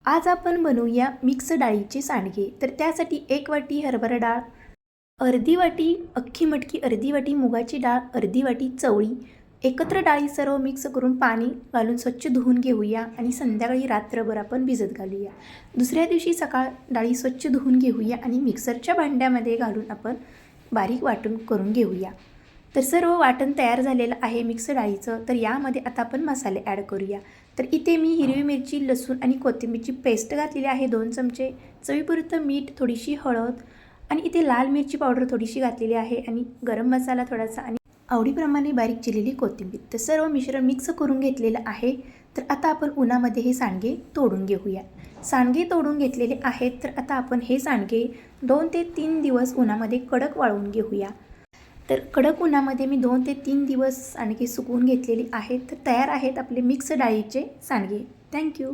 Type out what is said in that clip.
आज आपण बनवूया मिक्स डाळीचे सांडगे. तर त्यासाठी 1 वाटी हरभरा डाळ, अर्धी वाटी अख्खी मटकी, अर्धी वाटी मुगाची डाळ, अर्धी वाटी चवळी एकत्र डाळी सर्व मिक्स करून पाणी घालून स्वच्छ धुवून घेऊया आणि संध्याकाळी रात्रभर आपण भिजत घालूया. दुसऱ्या दिवशी सकाळ डाळी स्वच्छ धुवून घेऊया आणि मिक्सरच्या भांड्यामध्ये घालून आपण बारीक वाटून करून घेऊया. तर सर्व वाटण तयार झालेलं आहे मिक्स डाळीचं. तर यामध्ये आता आपण मसाले ॲड करूया. तर इथे मी हिरवी मिरची, लसूण आणि कोथिंबीरची पेस्ट घातलेली आहे 2 चमचे, चवीपुरतं मीठ, थोडीशी हळद आणि इथे लाल मिरची पावडर थोडीशी घातलेली आहे आणि गरम मसाला थोडासा आणि आवडीप्रमाणे बारीक चिरलेली कोथिंबीर. तर सर्व मिश्रण मिक्स करून घेतलेलं आहे. तर आता आपण उन्हामध्ये हे सांडगे तोडून घेऊया. सांडगे तोडून घेतलेले आहेत. तर आता आपण हे सांडगे 2 ते 3 दिवस उन्हामध्ये कडक वाळवून घेऊया. तर कडक उन्हामध्ये मी 2 ते 3 दिवस सांडगे सुकवून घेतलेली आहेत. तर तयार आहेत आपले मिक्स डाळीचे सांडगे. थँक्यू.